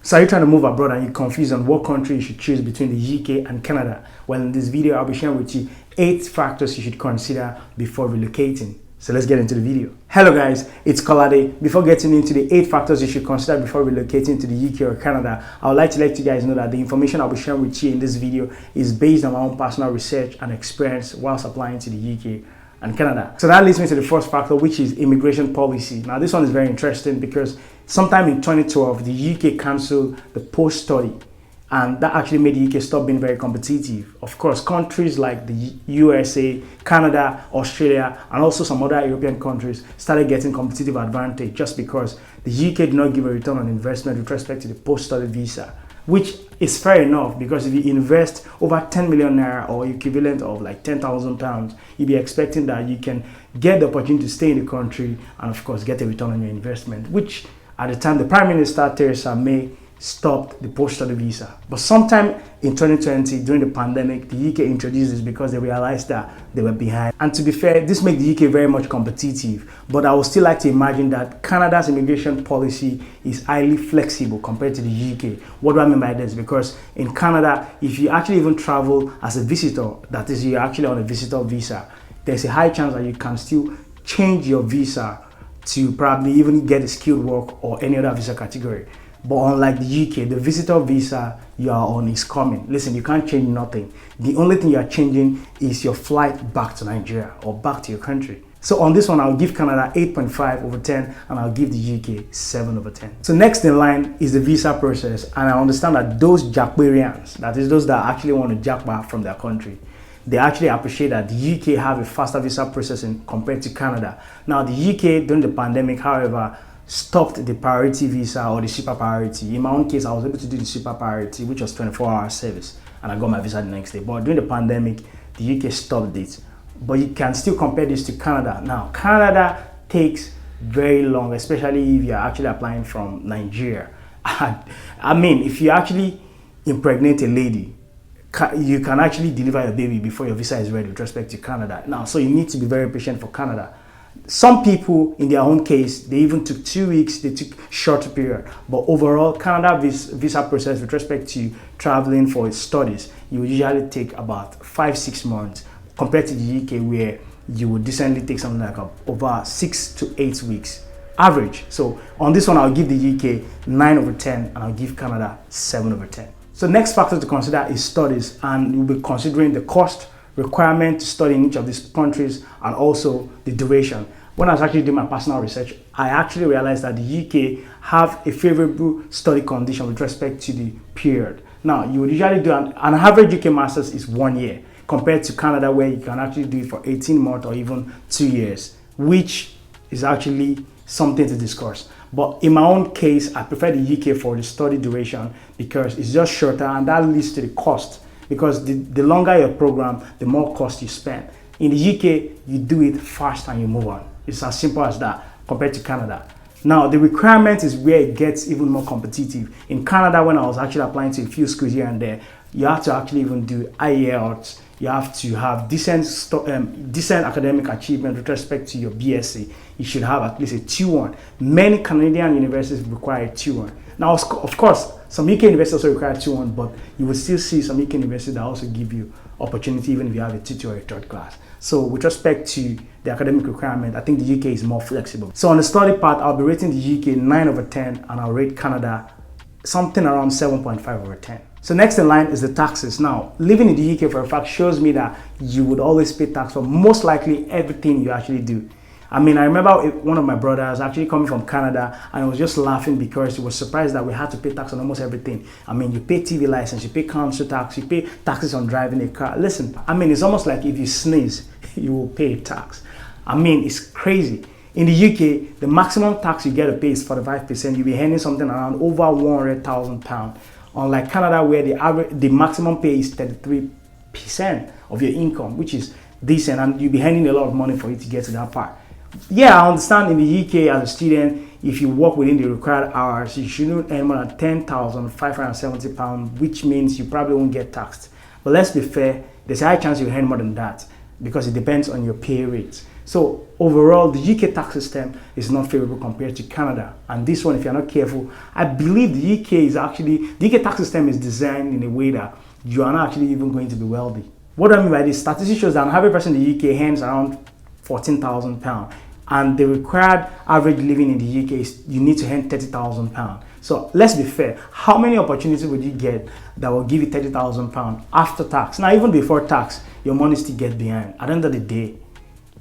So are you trying to move abroad and you're confused on what country you should choose between the UK and Canada? Well, in this video, I'll be sharing with you 8 factors you should consider before relocating. So let's get into the video. Hello guys, it's Kolade. Before getting into the 8 factors you should consider before relocating to the UK or Canada, I would like to let you guys know that the information I'll be sharing with you in this video is based on my own personal research and experience whilst applying to the UK and Canada. So that leads me to the first factor, which is immigration policy. Now this one is very interesting because sometime in 2012, the UK cancelled the post-study, and that actually made the UK stop being very competitive. Of course, countries like the USA, Canada, Australia, and also some other European countries started getting competitive advantage just because the UK did not give a return on investment with respect to the post-study visa, which is fair enough because if you invest over 10 million naira or equivalent of like 10,000 pounds, you'll be expecting that you can get the opportunity to stay in the country and of course get a return on your investment, which at the time the Prime Minister Theresa May stopped the post-study visa. But sometime in 2020 during the pandemic, the UK introduced this because they realized that they were behind. And to be fair, this made the UK very much competitive, but I would still like to imagine that Canada's immigration policy is highly flexible compared to the UK. What do I mean by this? Because in Canada, if you actually even travel as a visitor, that is, you're actually on a visitor visa, there's a high chance that you can still change your visa to probably even get a skilled work or any other visa category. But unlike the UK, the visitor visa you are on is coming. Listen, you can't change nothing. The only thing you are changing is your flight back to Nigeria or back to your country. So on this one, I'll give Canada 8.5 over 10 and I'll give the UK 7 over 10. So next in line is the visa process. And I understand that those NIGERIANS, that is those that actually want to jack back from their country, they actually appreciate that the UK have a faster visa processing compared to Canada. Now the UK during the pandemic, however, stopped the priority visa or the super priority. In my own case, I was able to do the super priority, which was 24-hour service, and I got my visa the next day. But during the pandemic, the UK stopped it. But you can still compare this to Canada. Now, Canada takes very long, especially if you're actually applying from Nigeria. I mean, if you actually impregnate a lady, you can actually deliver your baby before your visa is ready with respect to Canada. Now, so you need to be very patient for Canada. Some people, in their own case, they even took 2 weeks, they took shorter period. But overall, Canada visa process with respect to traveling for studies, you would usually take about 5-6 months compared to the UK where you would decently take something like over 6 to 8 weeks average. So on this one, I'll give the UK 9 over 10 and I'll give Canada 7 over 10. So next factor to consider is studies, and we'll be considering the cost, requirement to study in each of these countries, and also the duration. When I was actually doing my personal research, I actually realized that the UK have a favorable study condition with respect to the period. Now, you would usually do an average UK master's is 1 year compared to Canada where you can actually do it for 18 months or even 2 years, which is actually something to discuss. But in my own case, I prefer the UK for the study duration because it's just shorter and that leads to the cost. Because the longer your program, the more cost you spend. In the UK, you do it fast and you move on. It's as simple as that compared to Canada. Now, the requirement is where it gets even more competitive. In Canada, when I was actually applying to a few schools here and there, you have to actually even do IELTS. You have to have decent academic achievement with respect to your BSc. You should have at least a 2-1. Many Canadian universities require a 2-1. Now, of course, some UK universities also require 2-1, but you will still see some UK universities that also give you opportunity even if you have a 2-2 or a 3rd class. So with respect to the academic requirement, I think the UK is more flexible. So on the study part, I'll be rating the UK 9 over 10 and I'll rate Canada something around 7.5 over 10. So next in line is the taxes. Now, living in the UK for a fact shows me that you would always pay tax for most likely everything you actually do. I mean, I remember one of my brothers actually coming from Canada and I was just laughing because he was surprised that we had to pay tax on almost everything. I mean, you pay TV license, you pay council tax, you pay taxes on driving a car. Listen, I mean, it's almost like if you sneeze, you will pay tax. I mean, it's crazy. In the UK, the maximum tax you get to pay is 45%. You'll be earning something around over 100,000 pounds. Unlike Canada, where the maximum pay is 33% of your income, which is decent, and you'll be earning a lot of money for you to get to that part. Yeah, I understand in the UK as a student, if you work within the required hours, you shouldn't earn more than £10,570, which means you probably won't get taxed. But let's be fair, there's a high chance you earn more than that. because it depends on your pay rates. So overall, the UK tax system is not favorable compared to Canada. And this one, if you're not careful, I believe the UK tax system is designed in a way that you are not actually even going to be wealthy. What do I mean by this? Statistics shows that an average person in the UK earns around £14,000. And the required average living in the UK is you need to earn £30,000. So let's be fair. How many opportunities would you get that will give you £30,000 after tax? Now, even before tax, your money still gets behind. At the end of the day,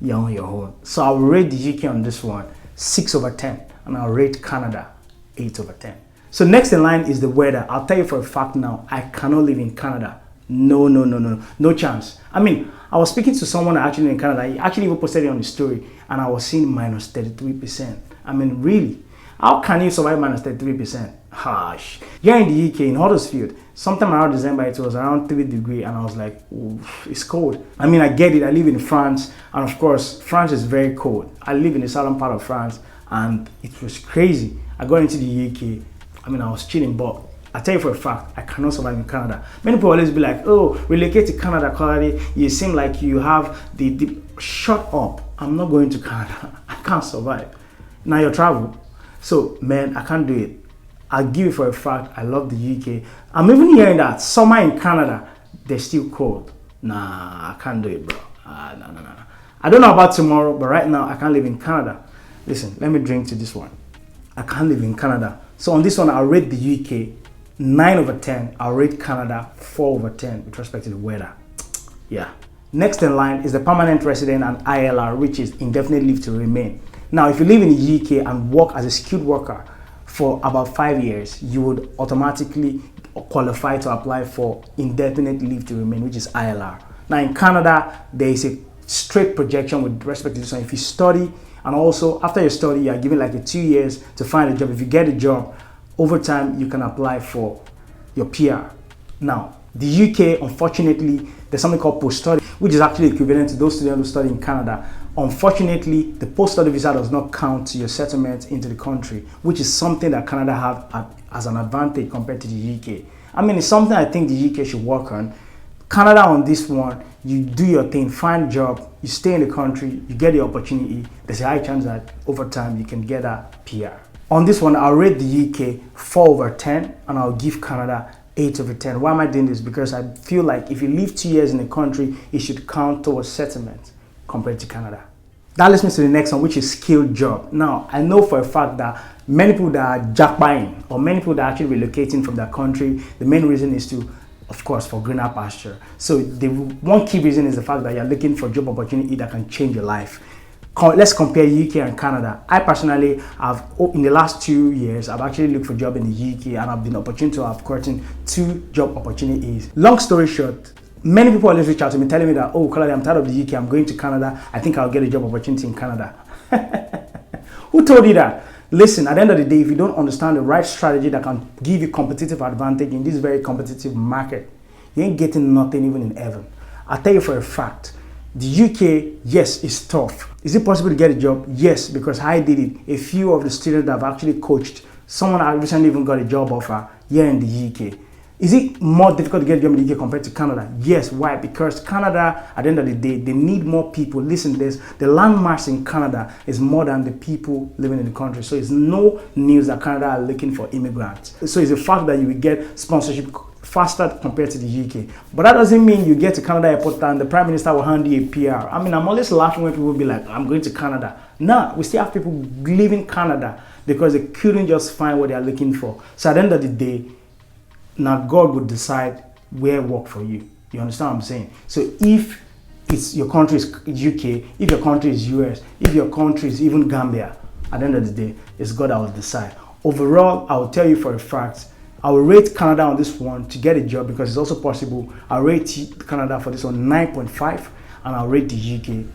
you're on your own. So I'll rate the UK on this one 6/10, and I'll rate Canada 8/10. So next in line is the weather. I'll tell you for a fact now, I cannot live in Canada. No chance. I mean, I was speaking to someone actually in Canada. He actually even posted it on his story, and I was seeing minus 33%. I mean, really? How can you survive minus 33%? Harsh. Here in the UK, in Huddersfield, sometime around December, it was around 3 degrees, and I was like, oof, it's cold. I mean, I get it. I live in France, and of course, France is very cold. I live in the southern part of France, and it was crazy. I got into the UK. I mean, I was chilling, but I tell you for a fact, I cannot survive in Canada. Many people always be like, oh, relocate to Canada, Quality. You seem like you have the shut up. I'm not going to Canada. I can't survive. Now you travel. So, man, I can't do it. I'll give you for a fact, I love the UK. I'm even hearing that summer in Canada, they're still cold. Nah, I can't do it, bro. No. I don't know about tomorrow, but right now, I can't live in Canada. Listen, let me drink to this one. I can't live in Canada. So on this one, I'll rate the UK 9/10. I'll rate Canada 4/10 with respect to the weather. Yeah. Next in line is the permanent resident and ILR, which is indefinite leave to remain. Now, if you live in the UK and work as a skilled worker for about 5 years, you would automatically qualify to apply for indefinite leave to remain, which is ILR. Now, in Canada, there is a straight projection with respect to this one. If you study, and also after you study, you are given like 2 years to find a job. If you get a job, over time, you can apply for your PR. Now, the UK, unfortunately, there's something called post-study, which is actually equivalent to those students who study in Canada. Unfortunately, the post-study visa does not count to your settlement into the country, which is something that Canada have as an advantage compared to the UK. I mean, it's something I think the UK should work on. Canada on this one, you do your thing, find a job, you stay in the country, you get the opportunity. There's a high chance that over time you can get a PR. On this one, I'll rate the UK 4/10, and I'll give Canada 8/10. Why am I doing this? Because I feel like if you live 2 years in a country, it should count towards settlement compared to Canada. That leads me to the next one, which is skilled job. Now, I know for a fact that many people that are jackpying, or many people that are actually relocating from their country, the main reason is to, of course, for greener pasture. So the one key reason is the fact that you're looking for job opportunity that can change your life. Let's compare UK and Canada. I personally have, in the last 2 years, I've actually looked for a job in the UK, and I've been opportunity to have gotten 2 job opportunities. Long story short, many people always reach out to me telling me that, oh, Kaladi, I'm tired of the UK, I'm going to Canada, I think I'll get a job opportunity in Canada. Who told you that? Listen, at the end of the day, if you don't understand the right strategy that can give you competitive advantage in this very competitive market, you ain't getting nothing even in heaven. I'll tell you for a fact, the UK, yes, is tough. Is it possible to get a job? Yes, because I did it. A few of the students that I've actually coached, someone I recently even got a job offer here in the UK. Is it more difficult to get a job in the UK compared to Canada? Yes. Why? Because Canada, at the end of the day, they need more people. Listen to this. The land mass in Canada is more than the people living in the country. So it's no news that Canada are looking for immigrants. So it's a fact that you will get sponsorship faster compared to the UK. But that doesn't mean you get to Canada airport and the Prime Minister will hand you a PR. I mean, I'm always laughing when people be like, I'm going to Canada. Nah, we still have people leaving Canada because they couldn't just find what they are looking for. So at the end of the day, now God would decide where work for you. You understand what I'm saying? So if it's your country is UK, if your country is US, if your country is even Gambia, at the end of the day, it's God that will decide. Overall, I will tell you for a fact, I will rate Canada on this one to get a job because it's also possible. I'll rate Canada for this one 9.5, and I'll rate the UK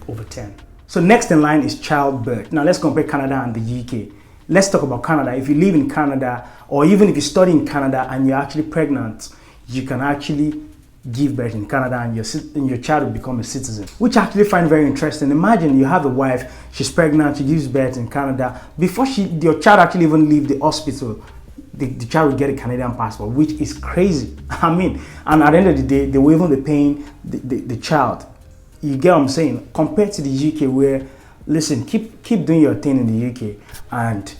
8/10. So next in line is childbirth. Now let's compare Canada and the UK. Let's talk about Canada. If you live in Canada, or even if you study in Canada and you're actually pregnant, you can actually give birth in Canada, and your child will become a citizen, which I actually find very interesting. Imagine you have a wife, she's pregnant, she gives birth in Canada. Before your child actually even leaves the hospital, the child will get a Canadian passport, which is crazy. I mean, and at the end of the day, they will even be paying the child. You get what I'm saying? Compared to the UK, where, listen, keep doing your thing in the UK, and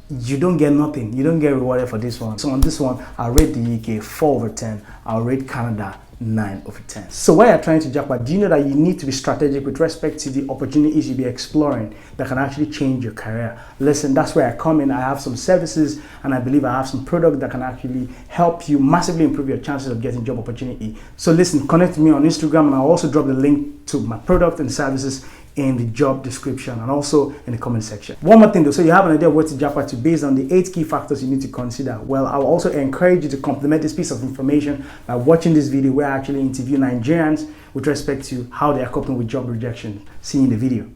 you don't get nothing. You don't get rewarded for this one. So on this one, I'll rate the UK 4/10. I'll rate Canada 9/10. So while you're trying to jackpot, do you know that you need to be strategic with respect to the opportunities you'll be exploring that can actually change your career? Listen, that's where I come in. I have some services, and I believe I have some product that can actually help you massively improve your chances of getting job opportunity. So listen, connect with me on Instagram, and I'll also drop the link to my product and services in the job description and also in the comment section. One more thing though, so you have an idea of what to jackpot to based on the 8 key factors you need to consider. Well, I will also encourage you to complement this piece of information by watching this video where I actually interview Nigerians with respect to how they are coping with job rejection. See you in the video.